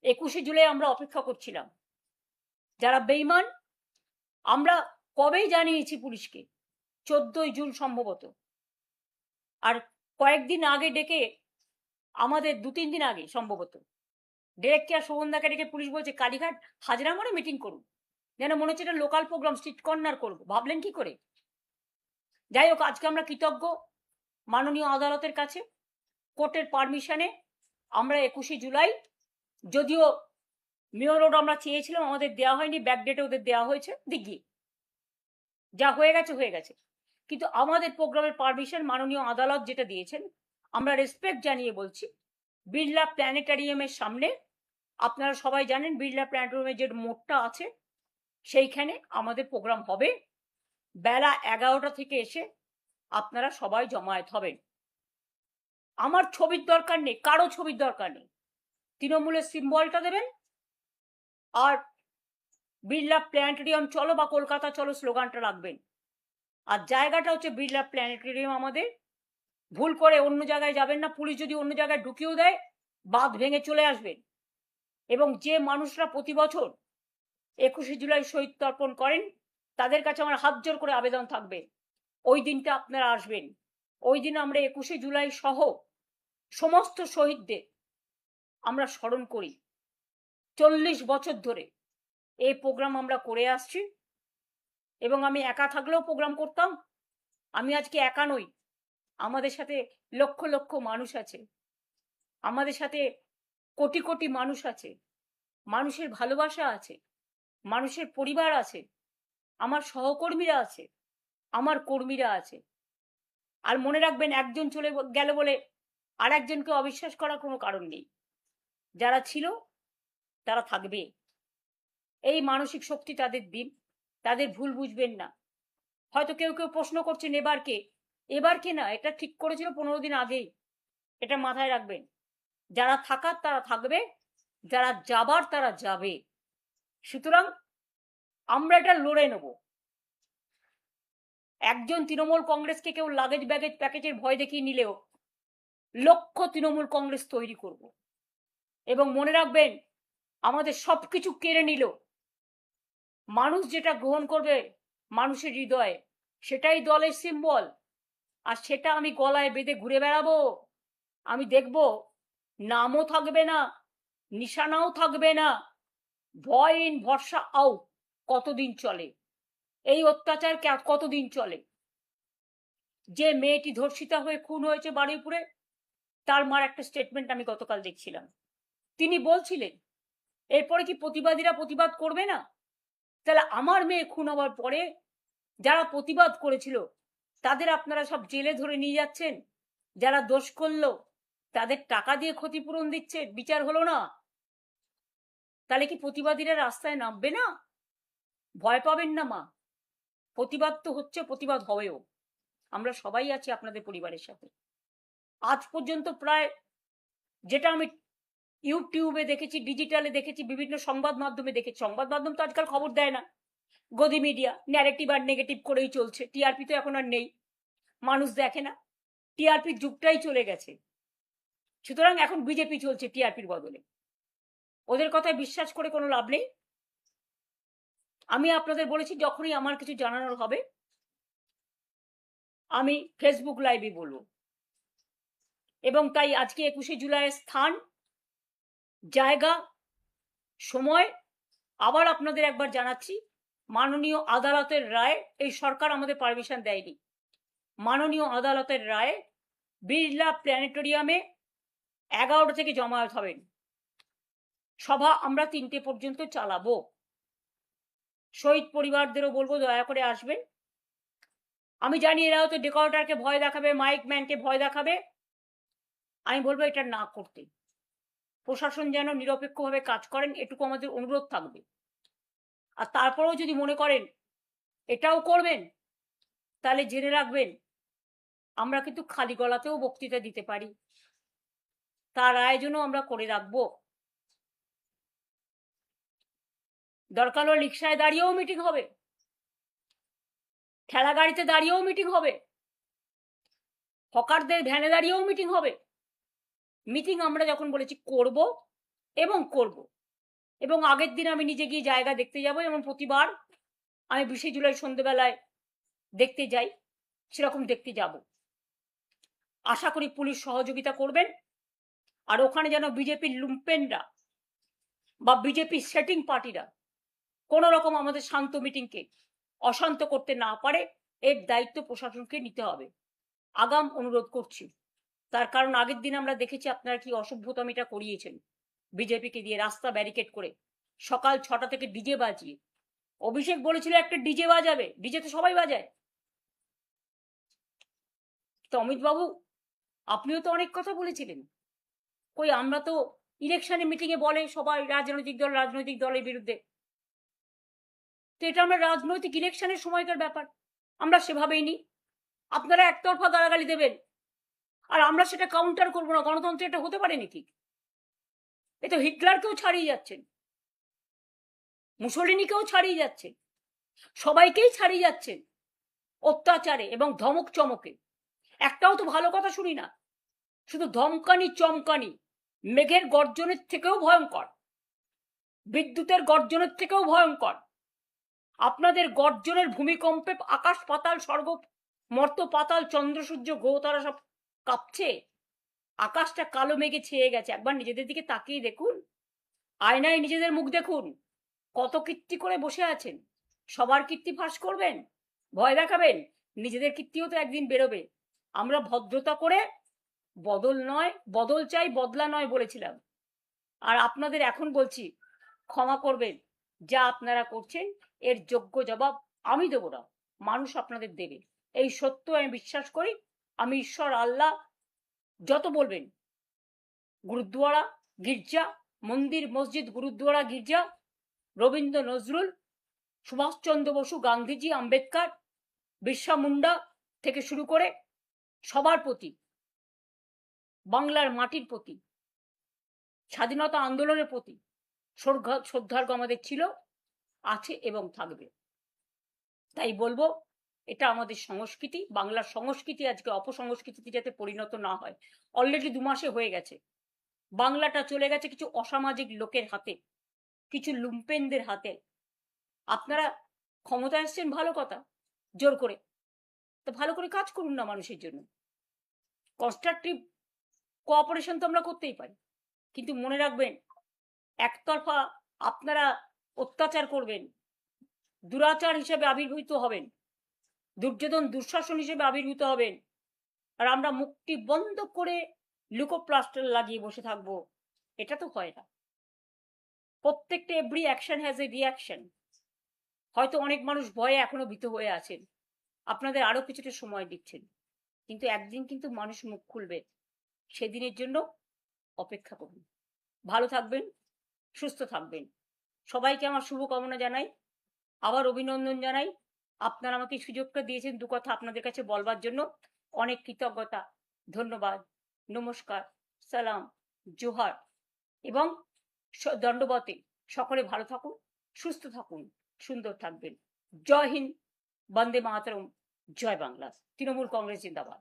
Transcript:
21শে জুলাই আমরা অপেক্ষা করছিলাম। যারা বেঈমান আমরা কবেই জানিয়েছি পুলিশকে, 14ই জুন সম্ভবত। আর কয়েকদিন আগে ডেকে আমাদের 2-3 দিন আগে সম্ভবত ডিরেক্ট কেয়ার শোভনদাকে ডেকে পুলিশ বলছে কালীঘাট হাজরা মোড়ে মিটিং করুন, যেন মনে হচ্ছে এটা লোকাল প্রোগ্রাম, স্ট্রিট কর্নার করবো। ভাবলেন কি করে? যাই হোক, আজকে আমরা কৃতজ্ঞ মাননীয় আদালতের কাছে, কোর্টের পারমিশনে আমরা 21শে জুলাই, যদিও মেয়র রোড আমরা চেয়েছিলাম, আমাদের দেওয়া হয়নি, ব্যাকডেটে ওদের দেওয়া হয়েছে, দিঘি যা হয়ে গেছে হয়ে গেছে, কিন্তু আমাদের প্রোগ্রামের পারমিশন মাননীয় আদালত যেটা দিয়েছেন আমরা রেসপেক্ট জানিয়ে বলছি। বিড়লা প্ল্যানেটারিয়ামের সামনে, আপনারা সবাই জানেন বিড়লা প্ল্যানেটারিয়ামের যে মোড়টা আছে সেইখানে আমাদের প্রোগ্রাম হবে। বেলা 11টা থেকে এসে আপনারা সবাই জমায়েত হবেন। আমার ছবির দরকার নেই, কারো ছবির দরকার নেই, তৃণমূলের সিম্বলটা দেবেন আর বিড়লা প্ল্যানেটেরিয়াম চলো বা কলকাতা চলো স্লোগানটা রাখবেন। আর জায়গাটা হচ্ছে বিড়লা প্ল্যানেটেরিয়াম। আমাদের ভুল করে অন্য জায়গায় যাবেন না, পুলিশ যদি অন্য জায়গায় ঢুকিয়েও দেয় বাঁধ ভেঙে চলে আসবেন। এবং যে মানুষরা প্রতি বছর 21শে জুলাই শহীদ তর্পণ করেন তাদের কাছে আমার হাত জোর করে আবেদন থাকবে, ওই দিনটা আপনারা আসবেন। ওই দিন আমরা 21শে জুলাই সহ সমস্ত শহীদদের আমরা স্মরণ করি। 40 বছর ধরে এই প্রোগ্রাম আমরা করে আসছি এবং আমি একা থাকলেও প্রোগ্রাম করতাম। আমি আজকে একা নই, আমাদের সাথে লক্ষ লক্ষ মানুষ আছে, আমাদের সাথে কোটি কোটি মানুষ আছে, মানুষের ভালোবাসা আছে, মানুষের পরিবার আছে, আমার সহকর্মীরা আছে, আমার কর্মীরা আছে। আর মনে রাখবেন, একজন চলে গেল বলে আর একজনকে অবিশ্বাস করার কোনো কারণ নেই। যারা ছিল তারা থাকবে, এই মানসিক শক্তি তাদের দিন, তাদের ভুল বুঝবেন না। হয়তো কেউ কেউ প্রশ্ন করছেন এবার কে না, এটা ঠিক করেছিল 15 দিন আগেই, এটা মাথায় রাখবেন। যারা থাকার তারা থাকবে, যারা যাবার তারা যাবে। সুতরাং আমরা এটা লড়ে নেব। একজন তৃণমূল কংগ্রেসকে কেউ লাগেজ ব্যাগেজ প্যাকেজের ভয় দেখিয়ে নিলেও লক্ষ তৃণমূল কংগ্রেস তৈরি করব। এবং মনে রাখবেন, আমাদের সবকিছু কেড়ে নিল, মানুষ যেটা গ্রহণ করবে মানুষের হৃদয়ে সেটাই দলের সিম্বল। আর সেটা আমি গলায় বেঁধে ঘুরে বেড়াবো। আমি দেখব নামও থাকবে না, নিশানাও থাকবে না। ভয় ইন ভরসা আউট কতদিন চলে? এই অত্যাচার কতদিন চলে? যে মেয়েটি ধর্ষিতা হয়ে খুন হয়েছে বারুইপুরে, তার মার একটা স্টেটমেন্ট আমি গতকাল দেখছিলাম। তিনি বলছিলেন এরপরে কি প্রতিবাদীরা প্রতিবাদ করবে না? তাহলে আমার মেয়ে খুন হওয়ার পরে যারা প্রতিবাদ করেছিল তাদের আপনারা সব জেলে ধরে নিয়ে যাচ্ছেন, যারা দোষ করলো তাদের টাকা দিয়ে ক্ষতিপূরণ দিচ্ছে, বিচার হলো না। তাহলে কি প্রতিবাদীরা রাস্তায় নামবে না? ভয় পাবেন না মা, প্রতিবাদ তো হচ্ছে, প্রতিবাদ হবেও। আমরা সবাই আছি আপনাদের পরিবারের সাথে। আজ পর্যন্ত প্রায়, যেটা আমি ইউটিউবে দেখেছি, ডিজিটালে দেখেছি, বিভিন্ন সংবাদ মাধ্যমে দেখেছি, সংবাদ মাধ্যম তো আজকাল খবর দেয় না, গদি মিডিয়া ন্যারেটিভ আর নেগেটিভ করেই চলছে। টিআরপি তো এখন আর নেই, মানুষ দেখে না, টিআরপির যুগটাই চলে গেছে। সুতরাং এখন বিজেপি চলছে টিআরপির বদলে, ওদের কথায় বিশ্বাস করে কোনো লাভ নেই। আমি আপনাদের বলেছি যখনই আমার কিছু জানানোর হবে আমি ফেসবুক লাইভে বলবো। এবং তাই আজকে 21শে জুলাইয়ের স্থান, জায়গা, সময় আবার আপনাদের একবার জানাচ্ছি। মাননীয় আদালতের রায়, এই সরকার আমাদের পারমিশন দেয়নি, মাননীয় আদালতের রায় বিড়লা প্ল্যানেটোরিয়ামে 11টা থেকে জমায়েত হবেন। সভা আমরা 3টে পর্যন্ত চালাবো। শহীদ পরিবারদেরও বলবো দয়া করে আসবেন। আমি জানি এরা হয়তো ডেকোরেটরকে ভয় দেখাবে, মাইক ম্যানকে ভয় দেখাবে, আমি বলবো এটা না করতে। প্রশাসন যেন নিরপেক্ষভাবে কাজ করেন, এটুকু আমাদের অনুরোধ থাকবে। আর তারপরেও যদি মনে করেন এটাও করবেন, তাহলে জেনে রাখবেন আমরা কিন্তু খালি গলাতেও বক্তৃতা দিতে পারি, তার আয়োজনও আমরা করে রাখবো। দরকার হলে রিক্সায় দাঁড়িয়েও মিটিং হবে, ঠেলা গাড়িতে দাঁড়িয়েও মিটিং হবে, হকারদের ভ্যানে দাঁড়িয়েও মিটিং হবে। মিটিং আমরা যখন বলেছি করব, এবং করব। এবং আগের দিন আমি নিজে গিয়ে জায়গা দেখতে যাব, এবং প্রতিবার আমি 20শে জুলাই সন্ধ্যেবেলায় দেখতে যাই, সেরকম দেখতে যাব। আশা করি পুলিশ সহযোগিতা করবেন, আর ওখানে যেন বিজেপির লুম্পেনরা বা বিজেপির সেটিং পার্টিরা কোন রকম আমাদের শান্ত মিটিংকে অশান্ত করতে না পারে, এর দায়িত্ব প্রশাসনকে নিতে হবে। আগাম অনুরোধ করছি। তার কারণ আগের দিন আমরা দেখেছি আপনারা কি অসভ্যতামিটা করিয়েছেন বিজেপিকে দিয়ে, রাস্তা ব্যারিকেড করে, সকাল 6টা থেকে ডিজে বাজিয়ে। অভিষেক বলেছিল একটা ডিজে বাজাবে, ডিজে তো সবাই বাজায়। তো অমিত বাবু, আপনিও তো অনেক কথা বলেছিলেন। কই, আমরা তো ইলেকশনে মিটিংয়ে বলে সবাই রাজনৈতিক দলের বিরুদ্ধে, তো এটা আমরা রাজনৈতিক ইলেকশনের সময়কার ব্যাপার, আমরা সেভাবেই নিই। আপনারা একতরফা গালাগালি দেবেন আর আমরা সেটা কাউন্টার করবো না। গণতন্ত্রে এটা হতে পারে নাকি? এ তো হিটলারকেও ছাড়িয়ে যাচ্ছেন, মুসোলিনিকেও ছাড়িয়ে যাচ্ছেন, সবাইকেই ছাড়িয়ে যাচ্ছেন অত্যাচারে এবং ধমক চমকে। একটাও তো ভালো কথা শুনি না, শুধু ধমকানি চমকানি। মেঘের গর্জনের থেকেও ভয়ঙ্কর, বিদ্যুতের গর্জনের থেকেও ভয়ঙ্কর। আপনাদের গর্জনের ভূমিকম্পে আকাশ পাতাল, স্বর্গ মর্ত পাতাল, চন্দ্র সূর্য গ্রহ তারা সব কাঁপছে। আকাশটা কালো মেঘে ছেয়ে গেছে। একবার নিজেদের দিকে তাকিয়ে দেখুন, আয়নায় নিজেদের মুখ দেখুন। কত কীর্তি করে বসে আছেন। সবার কীর্তি ফাঁস করবেন, ভয় দেখাবেন? নিজেদের কীর্তিও তো একদিন বেরোবে। আমরা ভদ্রতা করে বদল চাই, বদলা নয় বলেছিলাম। আর আপনাদের এখন বলছি, ক্ষমা করবেন। যা আপনারা করছেন এর যোগ্য জবাব আমি দেব না, মানুষ আপনাদের দেবে। এই সত্য আমি বিশ্বাস করি। আমি ঈশ্বর, আল্লাহ যত বলবেন, গুরুদ্বারা, গির্জা, মন্দির, মসজিদ, গুরুদ্বারা, গির্জা, রবীন্দ্র নজরুল, সুভাষচন্দ্র বসু, গান্ধীজি, আম্বেদকর, বিরসা মুন্ডা থেকে শুরু করে সবার প্রতি, বাংলার মাটির প্রতি, স্বাধীনতা আন্দোলনের প্রতি শ্রদ্ধার্ঘ্য আমাদের ছিল, আছে এবং থাকবে। তাই বলবো, এটা আমাদের সংস্কৃতি। বাংলার সংস্কৃতি আজকে অপসংস্কৃতিতে যাতে পরিণত না হয়। অলরেডি 2 মাসে হয়ে গেছে। বাংলাটা চলে গেছে কিছু অসামাজিক লোকের হাতে, কিছু লুম্পেনদের হাতে। আপনারা ক্ষমতায় এসছেন, ভালো কথা, জোর করে, তো ভালো করে কাজ করুন না মানুষের জন্য। কনস্ট্রাকটিভ কোঅপারেশন তো আমরা করতেই পারি, কিন্তু মনে রাখবেন, একতরফা আপনারা অত্যাচার করবেন, দুরাচার হিসেবে আবির্ভূত হবেন, দুর্যোধন দুঃশাসন হিসেবে আবির্ভূত হবেন, আর আমরা মুখটি বন্ধ করে লুকোপ্লাস্টার লাগিয়ে বসে থাকবো। এটা তো হয় না। প্রত্যেকটা every action has a reaction. হয়তো অনেক মানুষ ভয়ে এখনো ভীত হয়ে আছেন, আপনাদের আরো কিছুটা সময় দিচ্ছেন, কিন্তু একদিন কিন্তু মানুষ মুখ খুলবে। সেদিনের জন্য অপেক্ষা করুন। ভালো থাকবেন, সুস্থ থাকবেন। সবাইকে আমার শুভকামনা জানাই, আবার অভিনন্দন জানাই। আপনারা আমাকে সুযোগটা দিয়েছেন 2 কথা আপনাদের কাছে বলবার জন্য। অনেক কৃতজ্ঞতা, ধন্যবাদ, নমস্কার, সালাম, জোহার এবং দণ্ডবতে। সকলে ভালো থাকুন, সুস্থ থাকুন, সুন্দর থাকবেন। জয় হিন্দ, বন্দে মাতরম, জয় বাংলা। তৃণমূল কংগ্রেস জিন্দাবাদ।